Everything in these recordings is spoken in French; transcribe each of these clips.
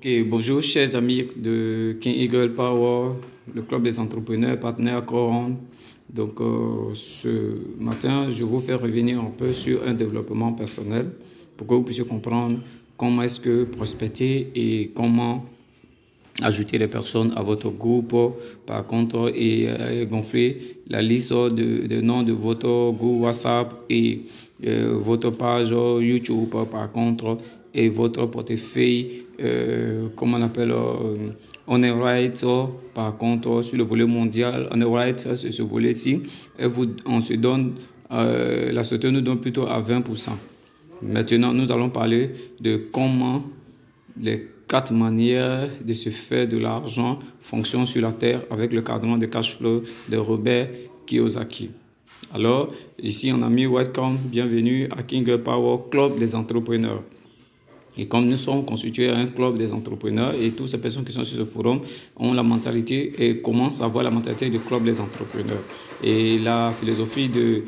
Ok, bonjour chers amis de King Eagle Power, le club des entrepreneurs partenaires Coron. Donc ce matin, je vous fais revenir un peu sur un développement personnel pour que vous puissiez comprendre comment est-ce que prospecter et comment ajouter les personnes à votre groupe, par contre, et gonfler la liste de noms de votre groupe WhatsApp et votre page YouTube, par contre, et votre portefeuille, comment on appelle, on est right, par contre, sur le volet mondial, on est right, c'est ce volet-ci, et on se donne, la société nous donne plutôt à 20%. Maintenant, nous allons parler de comment les 4 manières de se faire de l'argent fonctionnent sur la Terre avec le cadran de cash flow de Robert Kiyosaki. Alors, ici, on a mis welcome, bienvenue à King Power Club des entrepreneurs. Et comme nous sommes constitués à un club des entrepreneurs et toutes ces personnes qui sont sur ce forum ont la mentalité et commencent à avoir la mentalité du club des entrepreneurs. Et la philosophie de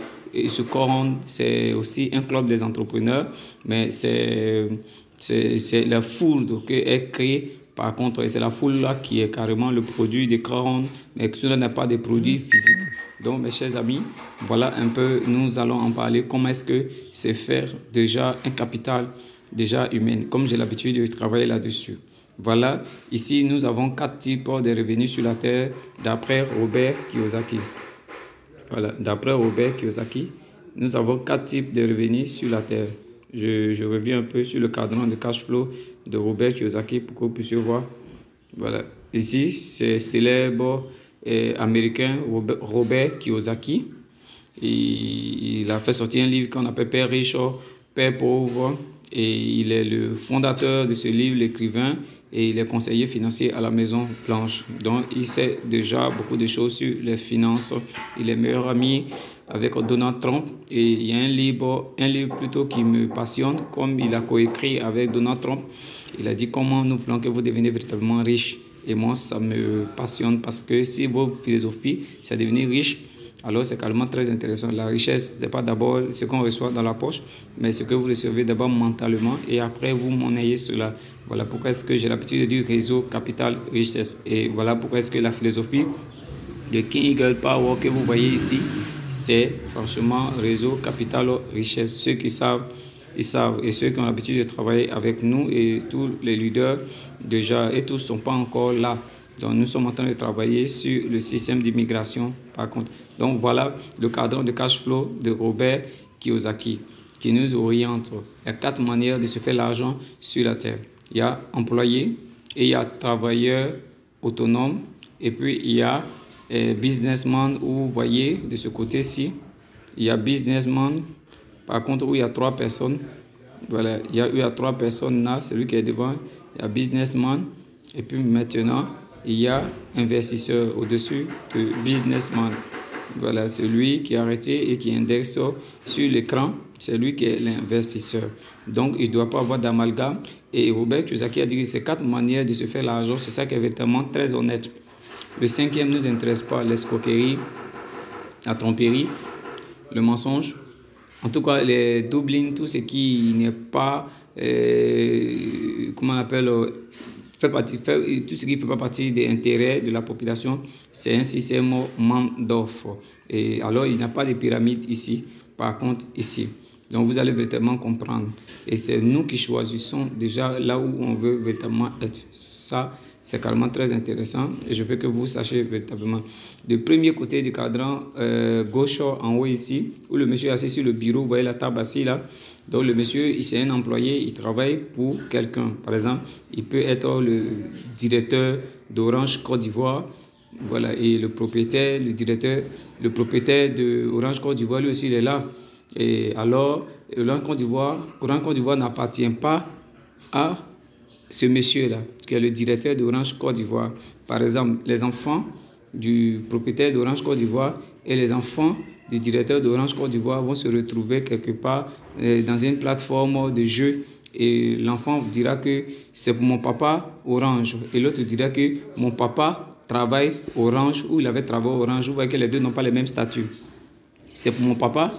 ce Coran, c'est aussi un club des entrepreneurs, mais c'est la foule qui est créée. Par contre, c'est la foule là qui est carrément le produit des Coran, mais que cela n'est pas des produits physiques. Donc, mes chers amis, voilà un peu, nous allons en parler. Comment est-ce que c'est faire déjà un capital déjà humaine, comme j'ai l'habitude de travailler là-dessus. Voilà, ici nous avons 4 types de revenus sur la Terre d'après Robert Kiyosaki. Voilà, d'après Robert Kiyosaki, nous avons 4 types de revenus sur la Terre. Je reviens un peu sur le cadran de cash flow de Robert Kiyosaki pour que vous puissiez voir. Voilà, ici c'est célèbre américain Robert Kiyosaki. Il a fait sortir un livre qu'on appelle Père riche, Père pauvre. Et il est le fondateur de ce livre, l'écrivain, et il est conseiller financier à la Maison Blanche. Donc, il sait déjà beaucoup de choses sur les finances. Il est meilleur ami avec Donald Trump. Et il y a un livre plutôt qui me passionne, comme il a coécrit avec Donald Trump. Il a dit comment nous voulons que vous deveniez véritablement riche. Et moi, ça me passionne parce que si votre philosophie, c'est devenir riche, alors c'est carrément très intéressant. La richesse, ce n'est pas d'abord ce qu'on reçoit dans la poche, mais ce que vous recevez d'abord mentalement et après vous monnayez cela. Voilà pourquoi est-ce que j'ai l'habitude de dire réseau, capital, richesse. Et voilà pourquoi est-ce que la philosophie de King Eagle Power que vous voyez ici, c'est franchement réseau, capital, richesse. Ceux qui savent, ils savent. Et ceux qui ont l'habitude de travailler avec nous et tous les leaders déjà, et tous ne sont pas encore là. Donc, nous sommes en train de travailler sur le système d'immigration, par contre. Donc, voilà le cadre de cash flow de Robert Kiyosaki qui nous oriente. Il y a 4 manières de se faire l'argent sur la Terre. Il y a employé, et il y a travailleur autonome, et puis il y a businessman, où vous voyez de ce côté-ci, il y a businessman, par contre, où il y a 3 personnes. Voilà, il y a 3 personnes là, celui qui est devant, il y a businessman, et puis maintenant, il y a investisseur au-dessus de businessman. Voilà, celui qui est arrêté et qui indexe sur l'écran, c'est lui qui est l'investisseur. Donc, il ne doit pas avoir d'amalgame. Et Robert Kiyosaki a dit que ces 4 manières de se faire l'argent, c'est ça qui est véritablement très honnête. Le 5e ne nous intéresse pas, l'escroquerie, la tromperie, le mensonge. En tout cas, les doublings, tout ce qui n'est pas, comment on appelle, tout ce qui ne fait pas partie des intérêts de la population, c'est un système d'offres. Et alors, il n'y a pas de pyramide ici, par contre, ici. Donc, vous allez véritablement comprendre. Et c'est nous qui choisissons déjà là où on veut véritablement être. Ça, c'est carrément très intéressant et je veux que vous sachiez véritablement. Du premier côté du cadran gauche en haut ici, où le monsieur est assis sur le bureau, vous voyez la table assise là. Donc le monsieur, c'est un employé, il travaille pour quelqu'un. Par exemple, il peut être le directeur d'Orange Côte d'Ivoire. Voilà, et le propriétaire, le propriétaire de Orange Côte d'Ivoire, lui aussi, il est là. Et alors, Orange Côte d'Ivoire n'appartient pas à ce monsieur-là, qui est le directeur d'Orange Côte d'Ivoire. Par exemple, les enfants du propriétaire d'Orange Côte d'Ivoire et les enfants du directeur d'Orange Côte d'Ivoire vont se retrouver quelque part dans une plateforme de jeu. Et l'enfant dira que c'est pour mon papa Orange. Et l'autre dira que mon papa travaille Orange ou il avait travaillé Orange. Vous voyez que les deux n'ont pas les mêmes statuts. C'est pour mon papa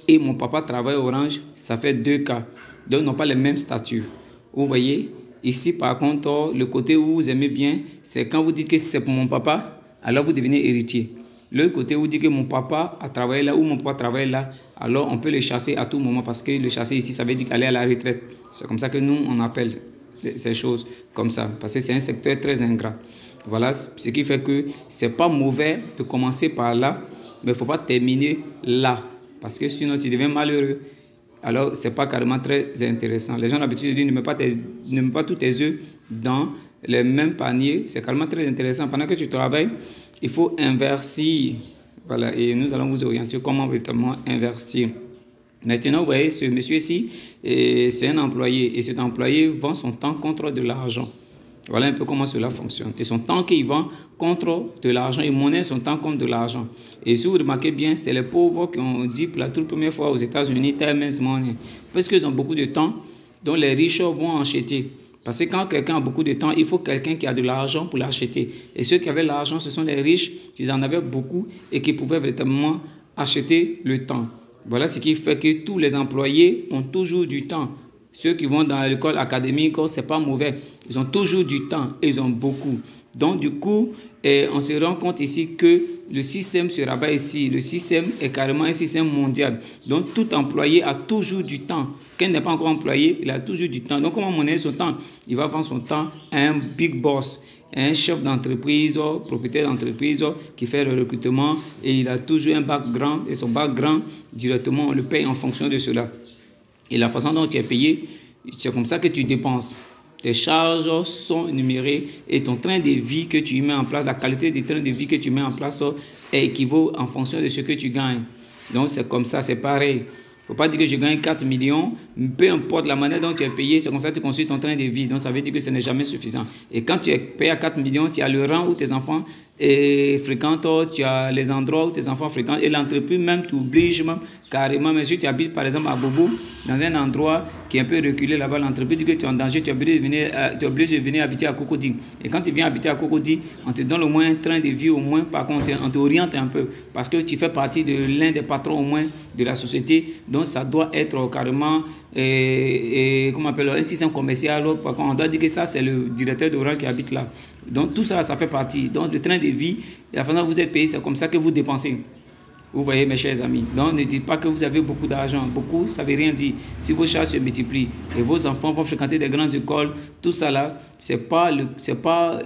et mon papa travaille Orange. Ça fait 2 cas. Donc, ils n'ont pas les mêmes statuts. Vous voyez, Ici, par contre, le côté où vous aimez bien, c'est quand vous dites que c'est pour mon papa, alors vous devenez héritier. Le côté où vous dites que mon papa a travaillé là ou mon papa travaille là, alors on peut le chasser à tout moment parce que le chasser ici, ça veut dire aller à la retraite. C'est comme ça que nous, on appelle ces choses comme ça, parce que c'est un secteur très ingrat. Voilà ce qui fait que c'est pas mauvais de commencer par là, mais il ne faut pas terminer là, parce que sinon tu deviens malheureux. Alors, ce n'est pas carrément très intéressant. Les gens ont l'habitude de dire ne mets pas tous tes œufs dans le même panier. C'est carrément très intéressant. Pendant que tu travailles, il faut investir. Voilà, et nous allons vous orienter comment véritablement investir. Maintenant, vous voyez, ce monsieur-ci, c'est un employé. Et cet employé vend son temps contre de l'argent. Voilà un peu comment cela fonctionne. Et son temps qu'il vend contre de l'argent, il monnaie son temps contre de l'argent. Et si vous remarquez bien, c'est les pauvres qui ont dit pour la toute première fois aux États-Unis, time is money. Parce qu'ils ont beaucoup de temps, donc les riches vont acheter. Parce que quand quelqu'un a beaucoup de temps, il faut quelqu'un qui a de l'argent pour l'acheter. Et ceux qui avaient l'argent, ce sont les riches qui en avaient beaucoup et qui pouvaient véritablement acheter le temps. Voilà ce qui fait que tous les employés ont toujours du temps. Ceux qui vont dans l'école académique, c'est pas mauvais. Ils ont toujours du temps et ils ont beaucoup. Donc, du coup, on se rend compte ici que le système se rabat ici. Le système est carrément un système mondial. Donc, tout employé a toujours du temps. Quand il n'est pas encore employé, il a toujours du temps. Donc, comment monnaie son temps? Il va vendre son temps à un big boss, un chef d'entreprise, propriétaire d'entreprise qui fait le recrutement et il a toujours un background. Et son background, directement, on le paye en fonction de cela. Et la façon dont tu es payé, c'est comme ça que tu dépenses. Tes charges sont énumérées et ton train de vie que tu mets en place, la qualité du train de vie que tu mets en place équivaut en fonction de ce que tu gagnes. Donc c'est comme ça, c'est pareil. Il ne faut pas dire que je gagne 4 millions, peu importe la manière dont tu es payé, c'est comme ça que tu construis ton train de vie. Donc ça veut dire que ce n'est jamais suffisant. Et quand tu es payé à 4 millions, tu as le rang où tes enfants fréquentent, tu as les endroits où tes enfants fréquentent et l'entreprise même t'oblige même carrément. Mais si tu habites par exemple à Bobo, dans un endroit qui est un peu reculé là-bas, l'entreprise dit que tu es en danger, tu es obligé de venir habiter à Cocody. Et quand tu viens habiter à Cocody, on te donne au moins un train de vie, au moins, par contre, on t'oriente un peu parce que tu fais partie de l'un des patrons au moins de la société. Donc ça doit être carrément comment on appelle, un système commercial. Par contre, on doit dire que ça, c'est le directeur d'Orange qui habite là. Donc tout ça, ça fait partie. Donc le train de vie, la façon dont vous êtes payé, c'est comme ça que vous dépensez. Vous voyez, mes chers amis. Donc ne dites pas que vous avez beaucoup d'argent. Beaucoup, ça ne veut rien dire. Si vos charges se multiplient et vos enfants vont fréquenter des grandes écoles, tout ça là, ce n'est pas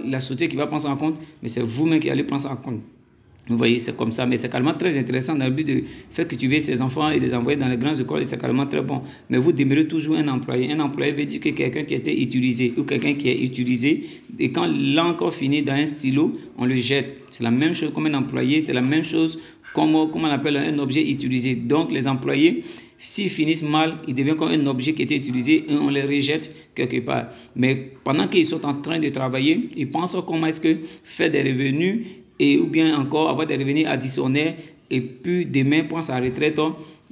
la société qui va prendre ça en compte, mais c'est vous-même qui allez prendre ça en compte. Vous voyez, c'est comme ça, mais c'est carrément très intéressant dans le but de faire cultiver ces enfants et les envoyer dans les grandes écoles, et c'est carrément très bon. Mais vous demeurez toujours un employé. Un employé veut dire que quelqu'un qui a été utilisé ou quelqu'un qui est utilisé, et quand l'encre finit dans un stylo, on le jette. C'est la même chose comme un employé, c'est la même chose comme on appelle un objet utilisé. Donc les employés, s'ils finissent mal, ils deviennent comme un objet qui a été utilisé et on les rejette quelque part. Mais pendant qu'ils sont en train de travailler, ils pensent comment est-ce que faire des revenus et ou bien encore avoir des revenus additionnels et puis demain prendre sa retraite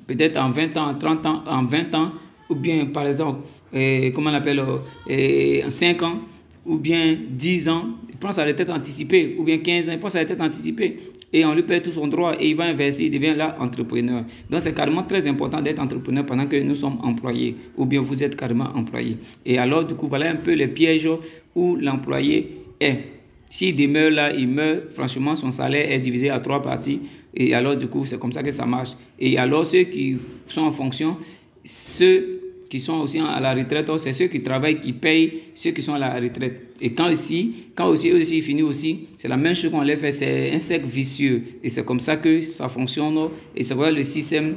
peut-être en 20 ans, en 30 ans, en 20 ans ou bien par exemple, comment on appelle, en 5 ans ou bien 10 ans, il prend sa retraite anticipée ou bien 15 ans, il prend sa retraite anticipée et on lui paie tout son droit et il va investir, il devient là entrepreneur. Donc c'est carrément très important d'être entrepreneur pendant que nous sommes employés ou bien vous êtes carrément employé. Et alors du coup, voilà un peu les pièges où l'employé est. S'il demeure là, il meurt, franchement, son salaire est divisé à 3 parties. Et alors, du coup, c'est comme ça que ça marche. Et alors, ceux qui sont en fonction, ceux qui sont aussi à la retraite, c'est ceux qui travaillent, qui payent ceux qui sont à la retraite. Et quand aussi eux aussi finissent aussi, c'est la même chose qu'on les fait. C'est un cercle vicieux. Et c'est comme ça que ça fonctionne. Et c'est voilà le système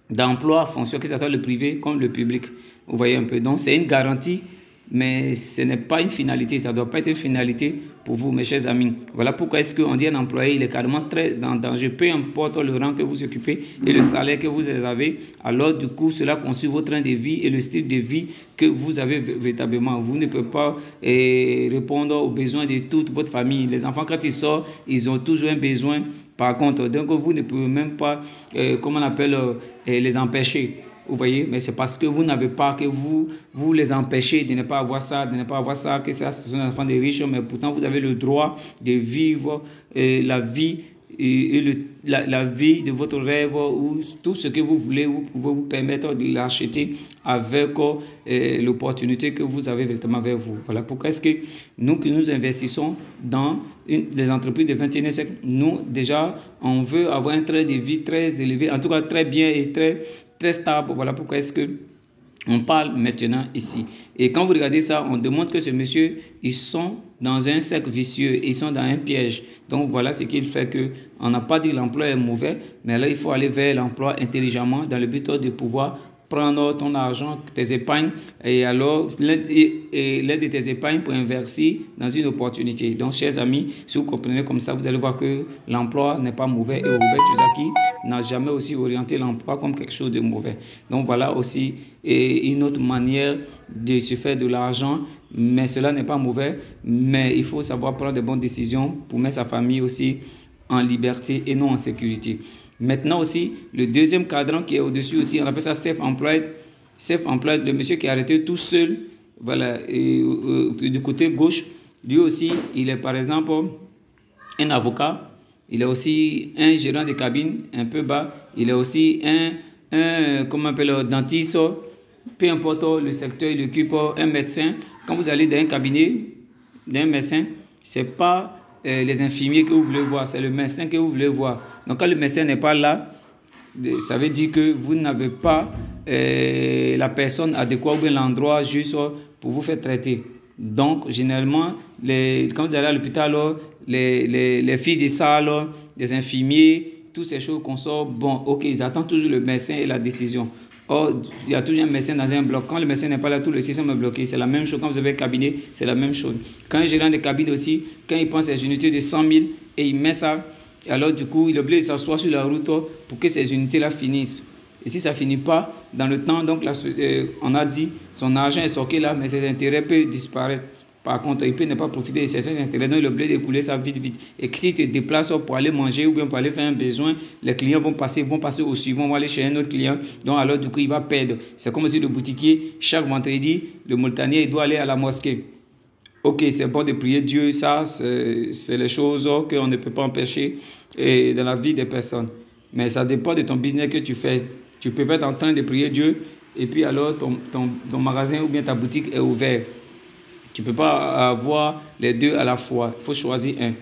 d'emploi fonctionne, que ce soit le privé comme le public. Vous voyez un peu. Donc, c'est une garantie. Mais ce n'est pas une finalité, ça ne doit pas être une finalité pour vous, mes chers amis. Voilà pourquoi est-ce qu'on dit un employé, il est carrément très en danger, peu importe le rang que vous occupez et le salaire que vous avez. Alors du coup, cela conçoit votre train de vie et le style de vie que vous avez véritablement. Vous ne pouvez pas répondre aux besoins de toute votre famille. Les enfants, quand ils sortent, ils ont toujours un besoin. Par contre, donc vous ne pouvez même pas, comment on appelle, les empêcher. Vous voyez, mais c'est parce que vous n'avez pas, que vous les empêchez de ne pas avoir ça, que ça, ce sont les enfants des riches, mais pourtant vous avez le droit de vivre la vie la vie de votre rêve ou tout ce que vous voulez, vous pouvez vous permettre de l'acheter avec l'opportunité que vous avez véritablement avec vous. Voilà pourquoi est-ce que nous investissons dans les entreprises du 21e siècle. Nous, déjà, on veut avoir un train de vie très élevé, en tout cas très bien et très stable. Voilà pourquoi est-ce que on parle maintenant ici. Et quand vous regardez ça, on demande que ce monsieur, ils sont dans un cercle vicieux, ils sont dans un piège. Donc voilà ce qu'il fait que on n'a pas dit que l'emploi est mauvais, mais là il faut aller vers l'emploi intelligemment dans le but de pouvoir prendre ton argent, tes épargnes, et alors l'aide de tes épargnes pour investir dans une opportunité. Donc, chers amis, si vous comprenez comme ça, vous allez voir que l'emploi n'est pas mauvais et Robert Kiyosaki n'a jamais aussi orienté l'emploi comme quelque chose de mauvais. Donc, voilà aussi une autre manière de se faire de l'argent, mais cela n'est pas mauvais, mais il faut savoir prendre de bonnes décisions pour mettre sa famille aussi en liberté et non en sécurité. Maintenant aussi, le deuxième cadran qui est au-dessus aussi, on appelle ça self-employed. Self-employed, le monsieur qui est arrêté tout seul, voilà, et, du côté gauche, lui aussi, il est par exemple un avocat, il est aussi un gérant de cabine un peu bas, il est aussi comment on appelle, dentiste, peu importe le secteur, il occupe un médecin. Quand vous allez dans un cabinet d'un médecin, ce n'est pas les infirmiers que vous voulez voir, c'est le médecin que vous voulez voir. Donc, quand le médecin n'est pas là, ça veut dire que vous n'avez pas la personne adéquate ou bien l'endroit juste pour vous faire traiter. Donc, généralement, quand vous allez à l'hôpital, les filles des salles, les infirmiers, toutes ces choses qu'on sort, bon, ok, ils attendent toujours le médecin et la décision. Or, il y a toujours un médecin dans un bloc. Quand le médecin n'est pas là, tout le système est bloqué. C'est la même chose. Quand vous avez un cabinet, c'est la même chose. Quand un gérant de cabinet aussi, quand il prend ses unités de 100 000 et il met ça, alors du coup, il est obligé de s'asseoir sur la route pour que ces unités-là finissent. Et si ça ne finit pas dans le temps, donc là, on a dit, son argent est stocké là, mais ses intérêts peuvent disparaître. Par contre, il peut ne pas profiter de ses intérêts, donc il est obligé d'écouler ça vite. Et que si tu te déplaces pour aller manger ou bien pour aller faire un besoin, les clients vont passer au suivant, vont aller chez un autre client. Donc alors du coup, il va perdre. C'est comme si le boutiquier, chaque vendredi, le Mauritanier, il doit aller à la mosquée. Ok, c'est bon de prier Dieu, ça, c'est les choses qu'on ne peut pas empêcher dans la vie des personnes. Mais ça dépend de ton business que tu fais. Tu peux pas être en train de prier Dieu et puis alors ton magasin ou bien ta boutique est ouvert. Tu ne peux pas avoir les deux à la fois. Il faut choisir un.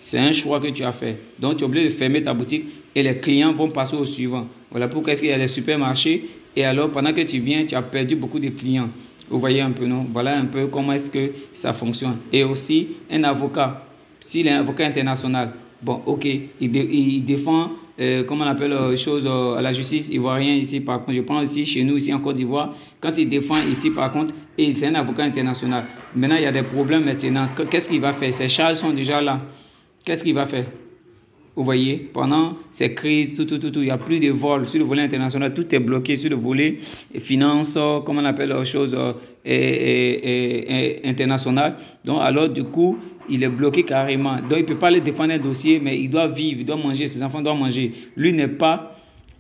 C'est un choix que tu as fait. Donc, tu es obligé de fermer ta boutique et les clients vont passer au suivant. Voilà pourquoi est-ce qu'il y a des supermarchés. Et alors, pendant que tu viens, tu as perdu beaucoup de clients. Vous voyez un peu, non? Voilà un peu comment est-ce que ça fonctionne. Et aussi, un avocat. S'il est un avocat international, bon, ok, il défend, comment on appelle les choses à la justice ivoirienne ici, par contre. Je prends ici, chez nous, ici en Côte d'Ivoire. Quand il défend ici, par contre, et c'est un avocat international. Maintenant, il y a des problèmes maintenant. Qu'est-ce qu'il va faire? Ses charges sont déjà là. Qu'est-ce qu'il va faire? Vous voyez, pendant ces crises, il n'y a plus de vol sur le volet international, tout est bloqué sur le volet finance, comment on appelle les choses internationales. Donc, alors, du coup, il est bloqué carrément. Donc, il ne peut pas aller défendre un dossier, mais il doit vivre, il doit manger, ses enfants doivent manger. Lui n'est pas...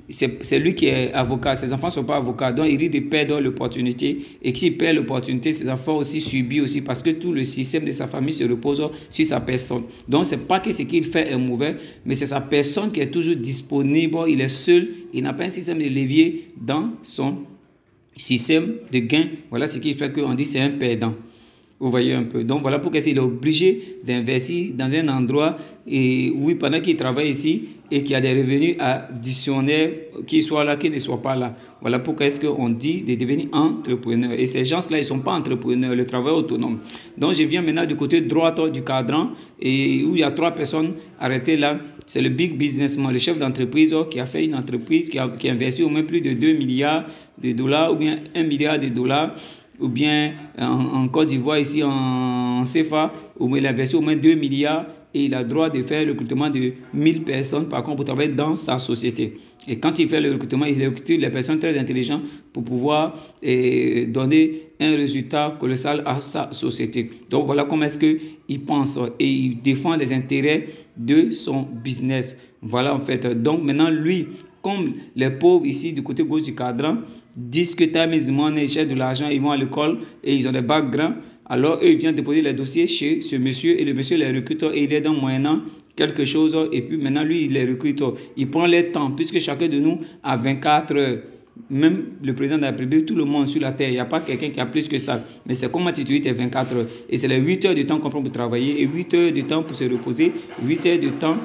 C'est lui qui est avocat, ses enfants ne sont pas avocats, donc il risque de perdre l'opportunité. Et s'il perd l'opportunité, ses enfants aussi subissent aussi parce que tout le système de sa famille se repose sur sa personne. Donc ce n'est pas que ce qu'il fait est mauvais, mais c'est sa personne qui est toujours disponible, il est seul, il n'a pas un système de levier dans son système de gain. Voilà ce qui fait qu'on dit que c'est un perdant. Vous voyez un peu. Donc voilà pourquoi il est obligé d'investir dans un endroit et oui, pendant qu'il travaille ici et qu'il y a des revenus additionnels qui soient là, qui ne soient pas là. Voilà pourquoi est-ce qu'on dit de devenir entrepreneur. Et ces gens-là, ils ne sont pas entrepreneurs, le travail autonome. Donc je viens maintenant du côté droit du cadran et où il y a 3 personnes arrêtées là. C'est le big businessman, le chef d'entreprise qui a fait une entreprise qui a investi au moins plus de 2 milliards de dollars ou bien 1 milliard de dollars. Ou bien en Côte d'Ivoire, ici en CFA, où il a investi au moins 2 milliards et il a le droit de faire le recrutement de 1000 personnes par contre pour travailler dans sa société. Et quand il fait le recrutement, il recrute les personnes très intelligentes pour pouvoir donner un résultat colossal à sa société. Donc voilà comment est-ce qu'il pense et il défend les intérêts de son business. Voilà en fait. Donc maintenant lui, comme les pauvres ici du côté gauche du cadran disent que time is money, ils cherchent de l'argent, ils vont à l'école et ils ont des backgrounds. Alors, eux, ils viennent déposer les dossiers chez ce monsieur et le monsieur les recrute et il est dans moyennant quelque chose et puis maintenant, lui, il les recrute. Il prend les temps puisque chacun de nous a 24 heures. Même le président de la République, tout le monde sur la terre, il n'y a pas quelqu'un qui a plus que ça. Mais c'est comment tu utilises tes 24 heures. Et c'est les 8 heures de temps qu'on prend pour travailler et 8 heures de temps pour se reposer, 8 heures de temps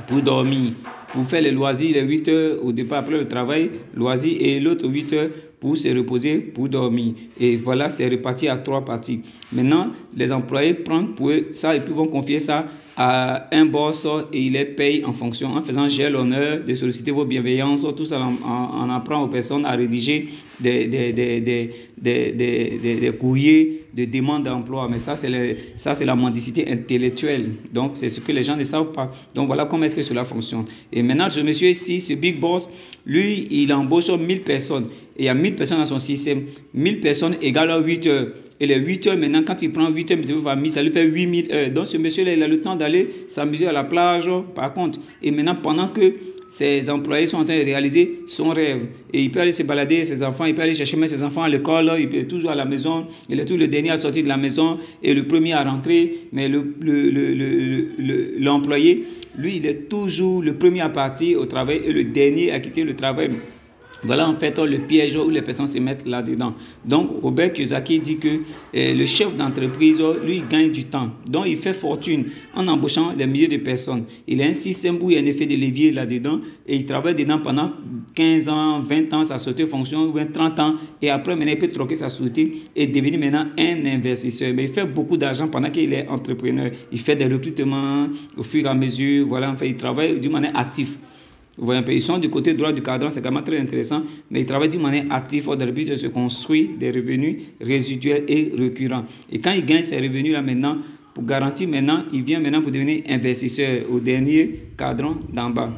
pour dormir. Pour faire les loisirs, les 8 heures au départ après le travail, loisirs, et l'autre 8 heures pour se reposer, pour dormir. Et voilà, c'est réparti à 3 parties. Maintenant, les employés prennent pour eux ça et puis vont confier ça à un boss et il les paye en fonction, en faisant j'ai l'honneur de solliciter vos bienveillances, tout ça en apprend aux personnes à rédiger des courriers de demande d'emploi. Mais ça, c'est la mendicité intellectuelle. Donc, c'est ce que les gens ne savent pas. Donc, voilà comment est-ce que cela fonctionne. Et maintenant, ce monsieur ici, ce big boss, lui, il embauche 1000 personnes. Et il y a 1000 personnes dans son système. 1000 personnes égale 8 heures. Et les 8 heures, maintenant, quand il prend 8 heures de famille, ça lui fait 8000 heures. Donc, ce monsieur-là, il a le temps d'aller s'amuser à la plage, par contre. Et maintenant, pendant que ses employés sont en train de réaliser son rêve. Et il peut aller se balader avec ses enfants, il peut aller chercher même ses enfants à l'école, il peut être toujours à la maison, il est toujours le dernier à sortir de la maison et le premier à rentrer. Mais l'employé, lui, il est toujours le premier à partir au travail et le dernier à quitter le travail. Voilà en fait le piège où les personnes se mettent là-dedans. Donc, Robert Kiyosaki dit que le chef d'entreprise, lui, il gagne du temps. Donc, il fait fortune en embauchant des milliers de personnes. Il a un système où il y a un effet de levier là-dedans et il travaille dedans pendant 15 ans, 20 ans, sa société fonctionne, ou 30 ans. Et après, maintenant, il peut troquer sa société et devenir maintenant un investisseur. Mais il fait beaucoup d'argent pendant qu'il est entrepreneur. Il fait des recrutements au fur et à mesure. Voilà, en fait, il travaille d'une manière active. Vous voyez un peu, ils sont du côté droit du cadran, c'est quand même très intéressant, mais ils travaillent d'une manière active dans le but de se construire des revenus résiduels et récurrents. Et quand ils gagnent ces revenus-là maintenant, pour garantir maintenant, il vient maintenant pour devenir investisseur au dernier cadran d'en bas.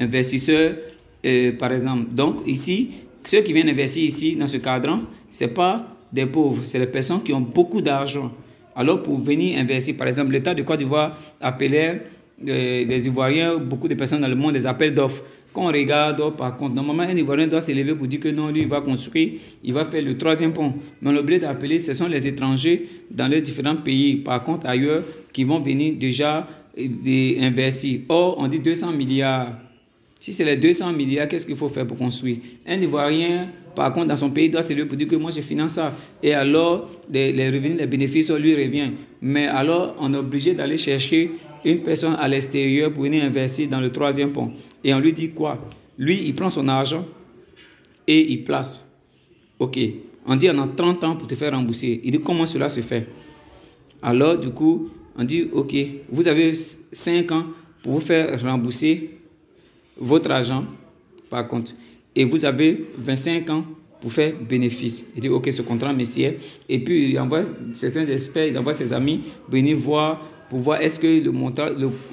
Investisseur, par exemple. Donc ici, ceux qui viennent investir ici dans ce cadran, ce n'est pas des pauvres, c'est les personnes qui ont beaucoup d'argent. Alors, pour venir investir, par exemple, l'État de Côte d'Ivoire appelait les Ivoiriens, beaucoup de personnes dans le monde, les appels d'offres. Quand on regarde, par contre, normalement, un Ivoirien doit s'élever pour dire que non, lui, il va construire, il va faire le 3e pont. Mais on a oublié d'appeler, ce sont les étrangers dans les différents pays, par contre, ailleurs, qui vont venir déjà investir. Or, on dit 200 milliards. Si c'est les 200 milliards, qu'est-ce qu'il faut faire pour construire? Un Ivoirien, par contre, dans son pays, doit se lever pour dire que moi, je finance ça. Et alors, les revenus, les bénéfices, lui reviennent. Mais alors, on est obligé d'aller chercher une personne à l'extérieur pour venir investir dans le 3e pont. Et on lui dit quoi? Lui, il prend son argent et il place. OK. On dit, on a 30 ans pour te faire rembourser. Il dit, comment cela se fait? Alors, du coup, on dit, OK, vous avez 5 ans pour vous faire rembourser votre argent, par contre, et vous avez 25 ans pour faire bénéfice. Il dit, OK, ce contrat, messieurs. Et puis, il envoie certains experts, il envoie ses amis venir voir, pour voir est-ce que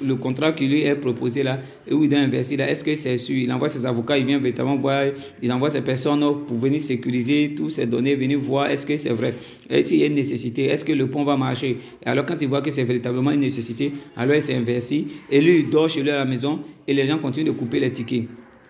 le contrat qui lui est proposé là, et où il doit investir là, est-ce que c'est sûr. Il envoie ses avocats, il vient véritablement voir, il envoie ses personnes pour venir sécuriser toutes ces données, venir voir est-ce que c'est vrai. Est-ce qu'il y a une nécessité, est-ce que le pont va marcher. Et alors, quand il voit que c'est véritablement une nécessité, alors il s'est investi. Et lui, il dort chez lui à la maison et les gens continuent de couper les tickets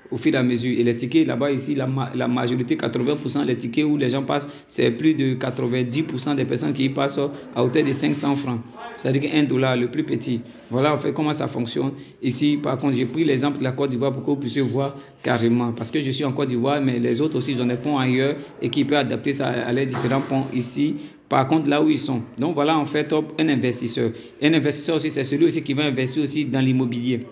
au fur et à mesure. Et les tickets, là-bas, ici, la majorité, 80%, les tickets où les gens passent, c'est plus de 90% des personnes qui y passent à hauteur de 500 francs. C'est-à-dire $1, le plus petit. Voilà, en fait, comment ça fonctionne. Ici, par contre, j'ai pris l'exemple de la Côte d'Ivoire pour que vous puissiez voir carrément. Parce que je suis en Côte d'Ivoire, mais les autres aussi, ils ont des ponts ailleurs et qui peuvent adapter ça à les différents ponts ici. Par contre, là où ils sont. Donc, voilà, en fait, un investisseur. Un investisseur aussi, c'est celui aussi qui va investir aussi dans l'immobilier.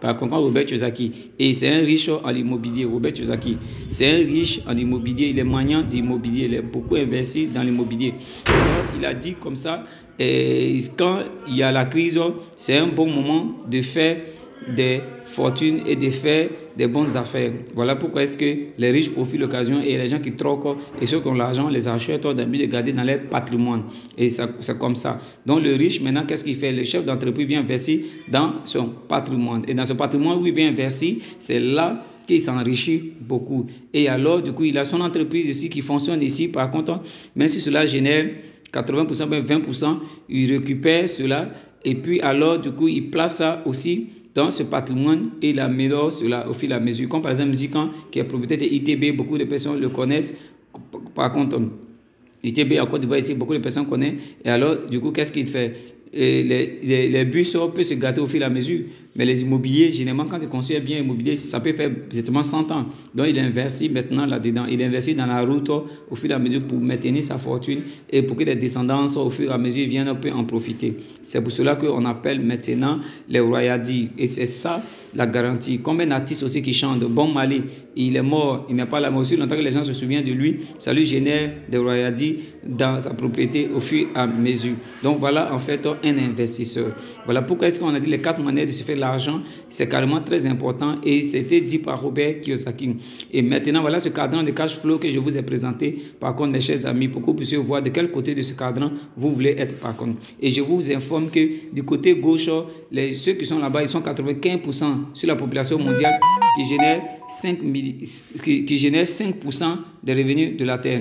Par contre, Robert Kiyosaki, et c'est un riche en immobilier, Robert Kiyosaki, c'est un riche en immobilier, il est maniant d'immobilier, il a beaucoup investi dans l'immobilier. Il a dit comme ça, quand il y a la crise, c'est un bon moment de faire des fortunes et de faire des bonnes affaires. Voilà pourquoi est-ce que les riches profitent l'occasion et les gens qui troquent et ceux qui ont l'argent les achètent dans le but de garder dans leur patrimoine. Et c'est comme ça. Donc le riche, maintenant, qu'est-ce qu'il fait? Le chef d'entreprise vient investir dans son patrimoine. Et dans ce patrimoine où il vient investir, c'est là qu'il s'enrichit beaucoup. Et alors, du coup, il a son entreprise ici qui fonctionne ici. Par contre, même si cela génère 80%, même 20%, il récupère cela. Et puis alors, du coup, il place ça aussi Donc, ce patrimoine, il améliore cela au fil et à mesure. Comme par exemple, Zikan, qui est propriétaire de ITB, beaucoup de personnes le connaissent. Par contre, ITB en Côte d'Ivoire ici, beaucoup de personnes connaissent. Et alors, du coup, qu'est-ce qu'il fait? Et les bus peuvent se gâter au fil et à mesure. Mais les immobiliers, généralement, quand tu construis un bien immobilier, ça peut faire exactement 100 ans. Donc, il investit maintenant là-dedans. Il investit dans la route au fil et à mesure pour maintenir sa fortune et pour que les descendants, au fur et à mesure, viennent un peu en profiter. C'est pour cela qu'on appelle maintenant les royalties. Et c'est ça la garantie. Comme un artiste aussi qui chante, Bon Mali, il est mort, il n'est pas là, mais aussi longtemps que les gens se souviennent de lui, ça lui génère des royalties dans sa propriété au fur et à mesure. Donc, voilà en fait un investisseur. Voilà pourquoi est-ce qu'on a dit les 4 manières de se faire l'argent, c'est carrément très important et c'était dit par Robert Kiyosaki. Et maintenant, voilà ce cadran de cash flow que je vous ai présenté. Par contre, mes chers amis, pour que vous puissiez voir de quel côté de ce cadran vous voulez être par contre. Et je vous informe que du côté gauche, ceux qui sont là-bas, ils sont 95% sur la population mondiale qui génère 5% des revenus de la terre.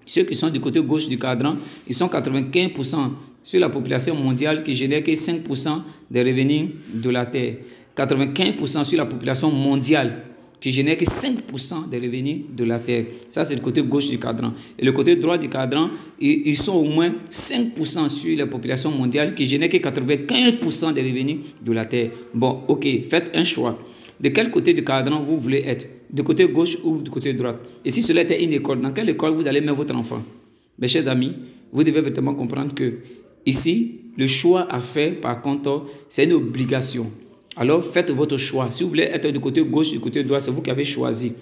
Ceux qui sont du côté gauche du cadran, ils sont 95% sur la population mondiale qui génère que 5% des revenus de la terre. 95% sur la population mondiale qui génère que 5% des revenus de la terre. Ça, c'est le côté gauche du cadran. Et le côté droit du cadran, ils sont au moins 5% sur la population mondiale qui génère que 95% des revenus de la terre. Bon, ok, faites un choix. De quel côté du cadran vous voulez être? Du côté gauche ou du côté droit? Et si cela était une école, dans quelle école vous allez mettre votre enfant? Mes chers amis, vous devez vraiment comprendre que ici, le choix à faire, par contre, c'est une obligation. Alors, faites votre choix. Si vous voulez être du côté gauche, du côté droit, c'est vous qui avez choisi.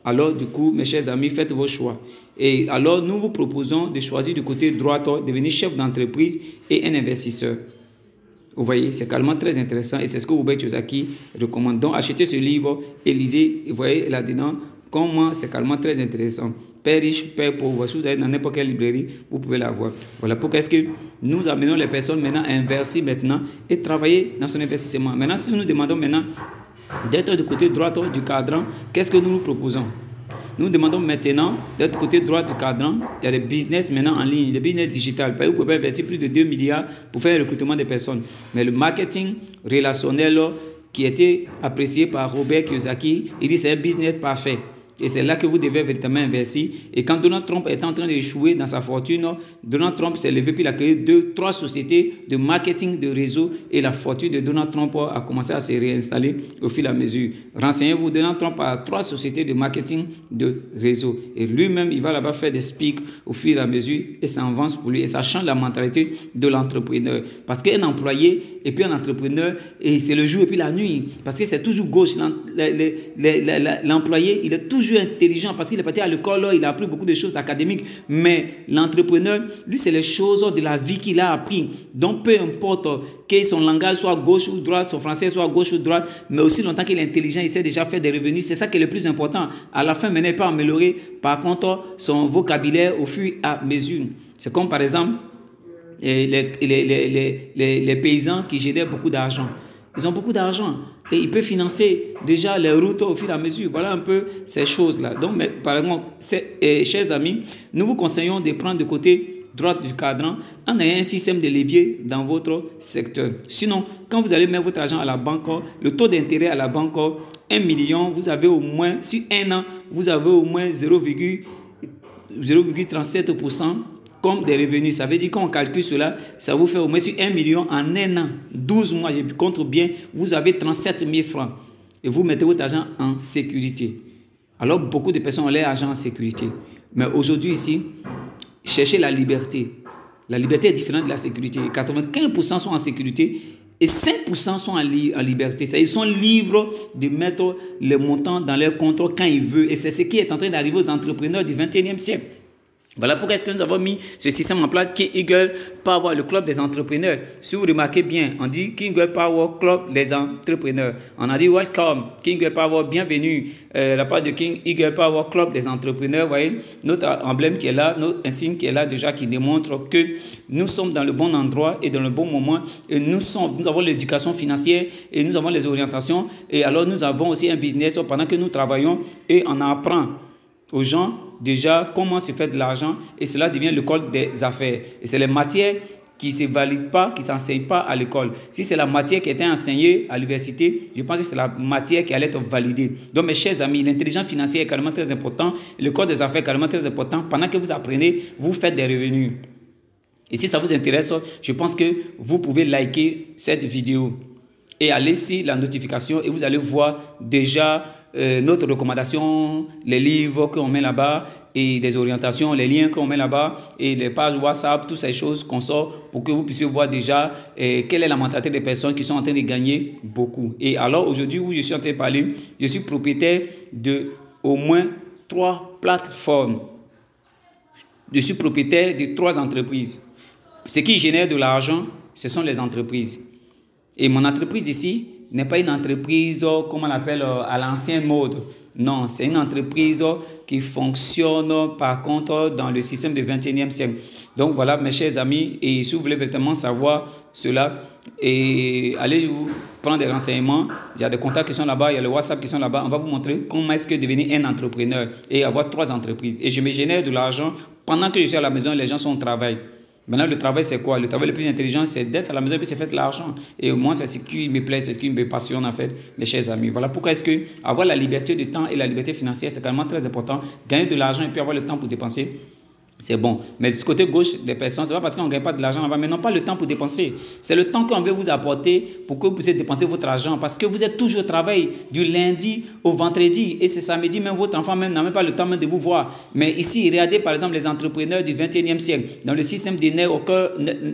Alors, du coup, mes chers amis, faites vos choix. Et alors, nous vous proposons de choisir du côté droit, devenir chef d'entreprise et un investisseur. Vous voyez, c'est carrément très intéressant et c'est ce que Robert Kiyosaki recommande. Donc, achetez ce livre et lisez. Et vous voyez là-dedans comment c'est carrément très intéressant. Père riche, père pauvre. Si vous allez dans n'importe quelle librairie, vous pouvez l'avoir. Voilà pourquoi est-ce que nous amenons les personnes maintenant à investir maintenant et travailler dans son investissement. Maintenant, si nous demandons maintenant d'être du côté droit du cadran, qu'est-ce que nous nous proposons? Nous demandons maintenant d'être du côté droit du cadran. Il y a des business maintenant en ligne, des business digital. Vous pouvez investir plus de 2 milliards pour faire le recrutement des personnes. Mais le marketing relationnel qui a été apprécié par Robert Kiyosaki, il dit que c'est un business parfait. Et c'est là que vous devez véritablement investir. Et quand Donald Trump est en train d'échouer dans sa fortune, Donald Trump s'est levé puis il a créé 2-3 sociétés de marketing de réseau et la fortune de Donald Trump a commencé à se réinstaller au fil et à mesure. Renseignez-vous, Donald Trump a 3 sociétés de marketing de réseau. Et lui-même, il va là-bas faire des speaks au fil et à mesure et ça avance pour lui. Et ça change la mentalité de l'entrepreneur. Parce qu'un employé et puis un entrepreneur, et c'est le jour et puis la nuit. Parce que c'est toujours gauche. L'employé, il est toujours intelligent parce qu'il est parti à l'école, il a appris beaucoup de choses académiques, mais l'entrepreneur, lui, c'est les choses de la vie qu'il a appris. Donc, peu importe que son langage soit gauche ou droite, son français soit gauche ou droite, mais aussi longtemps qu'il est intelligent, il sait déjà faire des revenus. C'est ça qui est le plus important. À la fin, maintenant, il peut améliorer, par contre, son vocabulaire au fur et à mesure. C'est comme, par exemple, les paysans qui génèrent beaucoup d'argent. Ils ont beaucoup d'argent et ils peuvent financer déjà les routes au fur et à mesure. Voilà un peu ces choses-là. Donc, par exemple, chers amis, nous vous conseillons de prendre du côté droit du cadran en ayant un système de levier dans votre secteur. Sinon, quand vous allez mettre votre argent à la banque, le taux d'intérêt à la banque, 1 million, vous avez au moins, sur un an, vous avez au moins 0,37% comme des revenus. Ça veut dire qu'on calcule cela, ça vous fait au moins sur 1 million en un an, 12 mois, je compte bien, vous avez 37 000 francs et vous mettez votre argent en sécurité. Alors, beaucoup de personnes ont leur argent en sécurité. Mais aujourd'hui ici, cherchez la liberté. La liberté est différente de la sécurité. 95% sont en sécurité et 5% sont en liberté. Ils sont libres de mettre les montants dans leur compte quand ils veulent. Et c'est ce qui est en train d'arriver aux entrepreneurs du 21e siècle. Voilà pourquoi est-ce que nous avons mis ce système en place King Eagle Power, le club des entrepreneurs. Si vous remarquez bien, on dit King Eagle Power, club des entrepreneurs. On a dit welcome, King Eagle Power, bienvenue. La part de King Eagle Power, club des entrepreneurs. Vous voyez, notre emblème qui est là, notre insigne qui est là déjà, qui démontre que nous sommes dans le bon endroit et dans le bon moment. Et nous avons l'éducation financière et nous avons les orientations. Et alors nous avons aussi un business pendant que nous travaillons et on apprend aux gens déjà comment se faire de l'argent et cela devient l'école des affaires. Et c'est les matières qui ne se valide pas, qui ne s'enseigne pas à l'école. Si c'est la matière qui était enseignée à l'université, je pense que c'est la matière qui allait être validée. Donc, mes chers amis, l'intelligence financière est carrément très important, le code des affaires est carrément très important. Pendant que vous apprenez, vous faites des revenus. Et si ça vous intéresse, je pense que vous pouvez liker cette vidéo et aller sur la notification et vous allez voir déjà notre recommandation, les livres qu'on met là-bas et des orientations, les liens qu'on met là-bas et les pages WhatsApp, toutes ces choses qu'on sort pour que vous puissiez voir déjà quelle est la mentalité des personnes qui sont en train de gagner beaucoup. Et alors aujourd'hui où je suis en train de parler, je suis propriétaire de au moins 3 plateformes. Je suis propriétaire de 3 entreprises. Ce qui génère de l'argent, ce sont les entreprises. Et mon entreprise ici n'est pas une entreprise, comme on l'appelle, à l'ancienne mode. Non, c'est une entreprise qui fonctionne par contre dans le système du 21e siècle. Donc voilà, mes chers amis, et si vous voulez vraiment savoir cela, et allez vous prendre des renseignements, il y a des contacts qui sont là-bas, il y a le WhatsApp qui sont là-bas, on va vous montrer comment est-ce que devenir un entrepreneur et avoir 3 entreprises. Et je me génère de l'argent pendant que je suis à la maison, les gens sont au travail. Maintenant, le travail, c'est quoi? Le travail le plus intelligent, c'est d'être à la maison et puis c'est faire de l'argent. Et moi, c'est ce qui me plaît, c'est ce qui me passionne, en fait, mes chers amis. Voilà pourquoi est-ce que avoir la liberté de temps et la liberté financière, c'est quand même très important. Gagner de l'argent et puis avoir le temps pour dépenser, c'est bon. Mais du côté gauche des personnes, ce n'est pas parce qu'on ne gagne pas de l'argent là-bas, mais non pas le temps pour dépenser. C'est le temps qu'on veut vous apporter pour que vous puissiez dépenser votre argent. Parce que vous êtes toujours au travail du lundi au vendredi. Et c'est samedi, même votre enfant n'a même pas le temps même de vous voir. Mais ici, regardez par exemple les entrepreneurs du 21e siècle dans le système de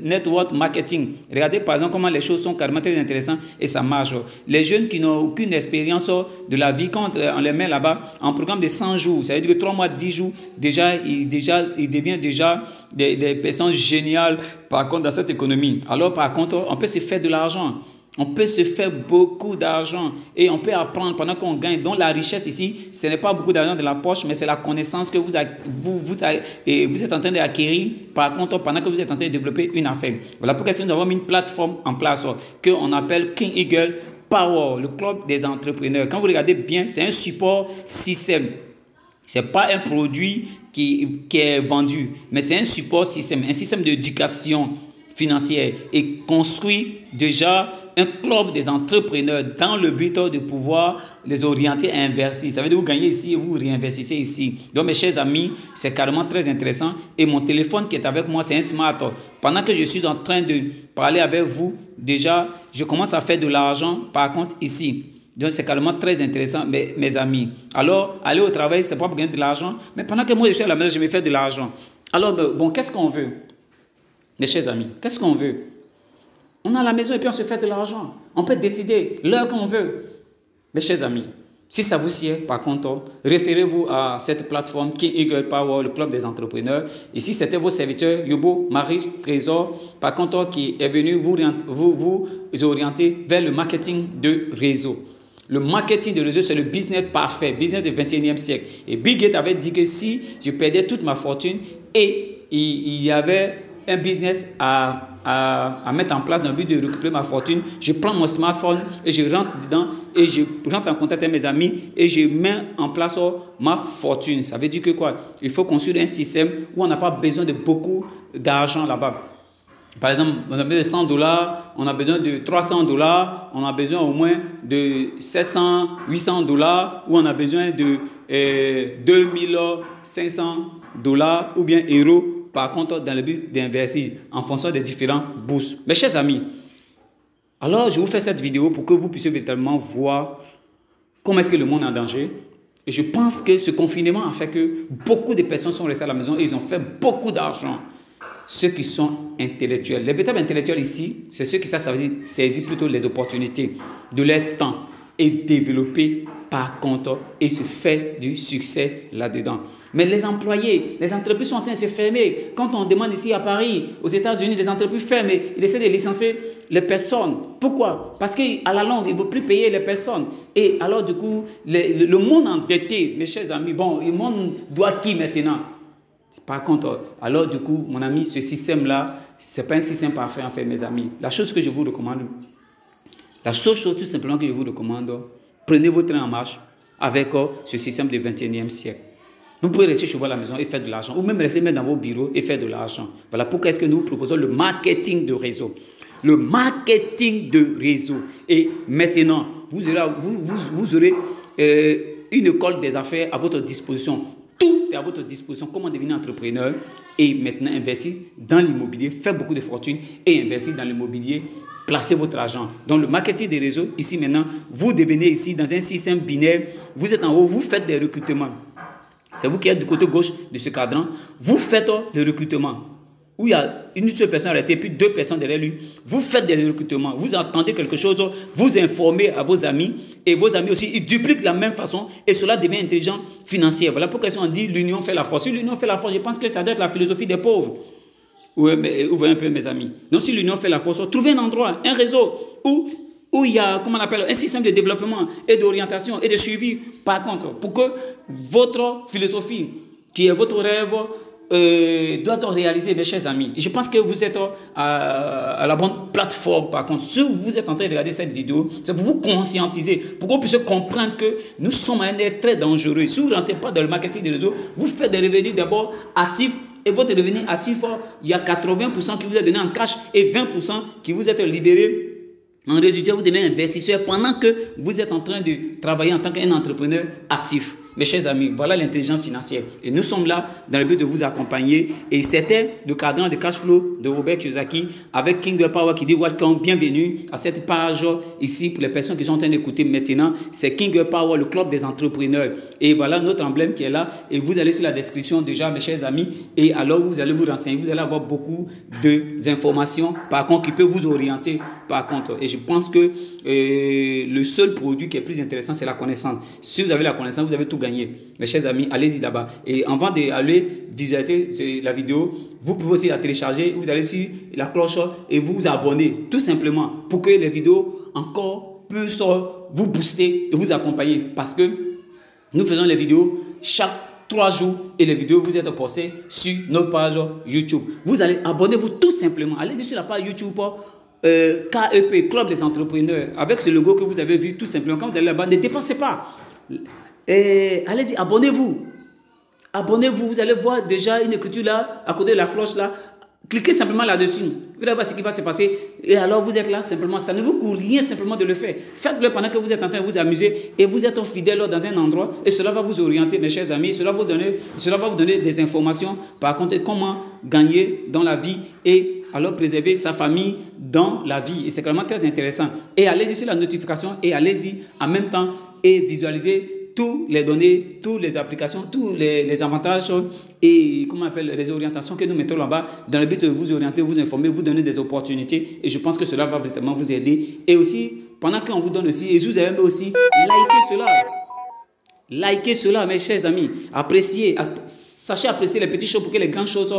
network marketing. Regardez par exemple comment les choses sont carrément très intéressantes et ça marche. Les jeunes qui n'ont aucune expérience de la vie, quand on les met là-bas en programme de 100 jours, ça veut dire que 3 mois, 10 jours, déjà, ils deviennent déjà des personnes géniales par contre dans cette économie. Alors par contre, on peut se faire de l'argent. On peut se faire beaucoup d'argent et on peut apprendre pendant qu'on gagne. Donc la richesse ici, ce n'est pas beaucoup d'argent de la poche, mais c'est la connaissance que vous êtes en train d'acquérir par contre pendant que vous êtes en train de développer une affaire. Voilà pourquoi nous avons mis une plateforme en place qu'on appelle King Eagle Power, le club des entrepreneurs. Quand vous regardez bien, c'est un support système. Ce n'est pas un produit qui est vendu, mais c'est un support système, un système d'éducation financière et construit déjà un club des entrepreneurs dans le but de pouvoir les orienter à investir. Ça veut dire que vous gagnez ici et vous réinvestissez ici. Donc mes chers amis, c'est carrément très intéressant et mon téléphone qui est avec moi, c'est un smart. Pendant que je suis en train de parler avec vous, déjà, je commence à faire de l'argent par contre ici. Donc, c'est carrément très intéressant, mes amis. Alors, aller au travail, c'est pas pour gagner de l'argent. Mais pendant que moi, je suis à la maison, je me fais de l'argent. Alors, bon, qu'est-ce qu'on veut? Mes chers amis, qu'est-ce qu'on veut? On est à la maison et puis on se fait de l'argent. On peut décider l'heure qu'on veut. Mes chers amis, si ça vous sied, par contre, référez-vous à cette plateforme King Eagle Power, le club des entrepreneurs. Ici, c'était vos serviteurs, Yobo, Maris, Trésor, par contre, qui est venu vous orienter vers le marketing de réseau. Le marketing de réseau, c'est le business parfait, business du 21e siècle. Et Bill Gates avait dit que si je perdais toute ma fortune et il y avait un business à mettre en place dans le but de récupérer ma fortune, je prends mon smartphone et je rentre dedans et je rentre en contact avec mes amis et je mets en place ma fortune. Ça veut dire que quoi? Il faut construire un système où on n'a pas besoin de beaucoup d'argent là-bas. Par exemple, on a besoin de 100 $, on a besoin de 300 $, on a besoin au moins de 700, 800 $, ou on a besoin de 2500 $ ou bien euros par contre dans le but d'investir en fonction des différents bourses. Mes chers amis, alors je vous fais cette vidéo pour que vous puissiez véritablement voir comment est-ce que le monde est en danger. Et je pense que ce confinement a fait que beaucoup de personnes sont restées à la maison et ils ont fait beaucoup d'argent. Ceux qui sont intellectuels. Les véritables intellectuels ici, c'est ceux qui savent saisir plutôt les opportunités de leur temps et développer par contre et se faire du succès là-dedans. Mais les employés, les entreprises sont en train de se fermer. Quand on demande ici à Paris, aux États-Unis, des entreprises ferment, ils essaient de licencier les personnes. Pourquoi? Parce qu'à la longue, ils ne vont plus payer les personnes. Et alors du coup, le monde endetté, mes chers amis, bon, le monde doit qui maintenant? Par contre, alors du coup, mon ami, ce système-là, ce n'est pas un système parfait en fait, mes amis. La chose que je vous recommande, la seule chose tout simplement que je vous recommande, prenez votre train en marche avec ce système du 21e siècle. Vous pouvez rester chez vous à la maison et faire de l'argent, ou même rester même dans vos bureaux et faire de l'argent. Voilà pourquoi est-ce que nous proposons le marketing de réseau. Le marketing de réseau. Et maintenant, vous aurez une école des affaires à votre disposition. Tout est à votre disposition. Comment devenir entrepreneur et maintenant investir dans l'immobilier, faire beaucoup de fortune et investir dans l'immobilier, placer votre argent. Donc le marketing des réseaux, ici maintenant, vous devenez ici dans un système binaire. Vous êtes en haut, vous faites des recrutements. C'est vous qui êtes du côté gauche de ce cadran. Vous faites le recrutement. Où il y a une seule personne arrêtée, puis 2 personnes derrière lui. Vous faites des recrutements. Vous entendez quelque chose, vous informez à vos amis. Et vos amis aussi, ils dupliquent de la même façon. Et cela devient intelligent financier. Voilà pourquoi on dit l'union fait la force. Si l'union fait la force, je pense que ça doit être la philosophie des pauvres. Ouvrez un peu mes amis. Donc si l'union fait la force, trouvez un endroit, un réseau où il y a, comment on appelle, un système de développement et d'orientation et de suivi. Par contre, pour que votre philosophie, qui est votre rêve, doit être réalisé, mes chers amis. Et je pense que vous êtes à la bonne plateforme. Par contre, si vous êtes en train de regarder cette vidéo, c'est pour vous conscientiser, pour qu'on puisse comprendre que nous sommes un être très dangereux. Si vous ne rentrez pas dans le marketing des réseaux, vous faites des revenus d'abord actifs. Et votre revenu actif, il y a 80% qui vous est donné en cash et 20% qui vous êtes libéré. En résultat, vous devenez investisseur pendant que vous êtes en train de travailler en tant qu'un entrepreneur actif. Mes chers amis, voilà l'intelligence financière. Et nous sommes là dans le but de vous accompagner. Et c'était le cadran de cash flow de Robert Kiyosaki avec King Girl Power qui dit welcome, bienvenue à cette page ici pour les personnes qui sont en train d'écouter maintenant. C'est King Girl Power, le club des entrepreneurs. Et voilà notre emblème qui est là. Et vous allez sur la description déjà, mes chers amis. Et alors, vous allez vous renseigner. Vous allez avoir beaucoup d'informations, par contre, qui peuvent vous orienter. Par contre, et je pense que le seul produit qui est plus intéressant, c'est la connaissance. Si vous avez la connaissance, vous avez tout gagné. Mes chers amis, allez-y là-bas. Et avant d'aller visiter la vidéo, vous pouvez aussi la télécharger. Vous allez sur la cloche et vous abonner, tout simplement, pour que les vidéos encore puissent vous booster et vous accompagner. Parce que nous faisons les vidéos chaque 3 jours et les vidéos vous êtes postées sur notre page YouTube. Vous allez abonnez-vous tout simplement. Allez-y sur la page YouTube KEP, Club des Entrepreneurs, avec ce logo que vous avez vu tout simplement. Quand vous allez là-bas, ne dépensez pas. Allez-y, abonnez-vous. Abonnez-vous, vous allez voir déjà une écriture là, à côté de la cloche là. Cliquez simplement là-dessus. Vous allez voir ce qui va se passer. Et alors vous êtes là simplement. Ça ne vous coûte rien simplement de le faire. Faites-le pendant que vous êtes en train de vous amuser et vous êtes fidèle dans un endroit. Et cela va vous orienter, mes chers amis. Cela va vous donner des informations. Par contre, comment gagner dans la vie et alors préserver sa famille dans la vie. Et c'est vraiment très intéressant. Et allez-y sur la notification et allez-y en même temps et visualisez toutes les données, toutes les applications, tous les avantages et comment on appelle, les orientations que nous mettons là-bas dans le but de vous orienter, vous informer, vous donner des opportunités. Et je pense que cela va vraiment vous aider. Et aussi, pendant qu'on vous donne aussi, et vous avez aussi liker cela. Likez cela, mes chers amis. Appréciez, sachez apprécier les petites choses pour que les grandes choses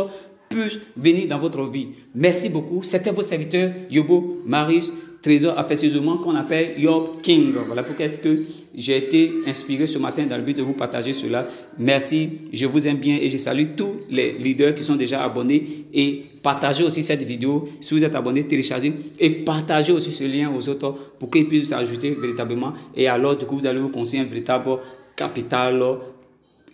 puissent venir dans votre vie. Merci beaucoup. C'était vos serviteurs, Yobo, Marius, Trésor, affectueusement qu'on appelle Yob King. Voilà pourquoi est-ce que j'ai été inspiré ce matin dans le but de vous partager cela. Merci, je vous aime bien et je salue tous les leaders qui sont déjà abonnés et partagez aussi cette vidéo. Si vous êtes abonné, téléchargez et partagez aussi ce lien aux autres pour qu'ils puissent s'ajouter véritablement. Et alors, du coup, vous allez vous construire un véritable capital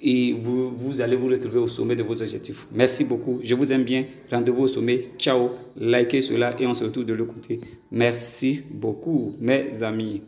et vous allez vous retrouver au sommet de vos objectifs. Merci beaucoup. Je vous aime bien. Rendez-vous au sommet. Ciao. Likez cela et on se retrouve de l'autre côté. Merci beaucoup, mes amis.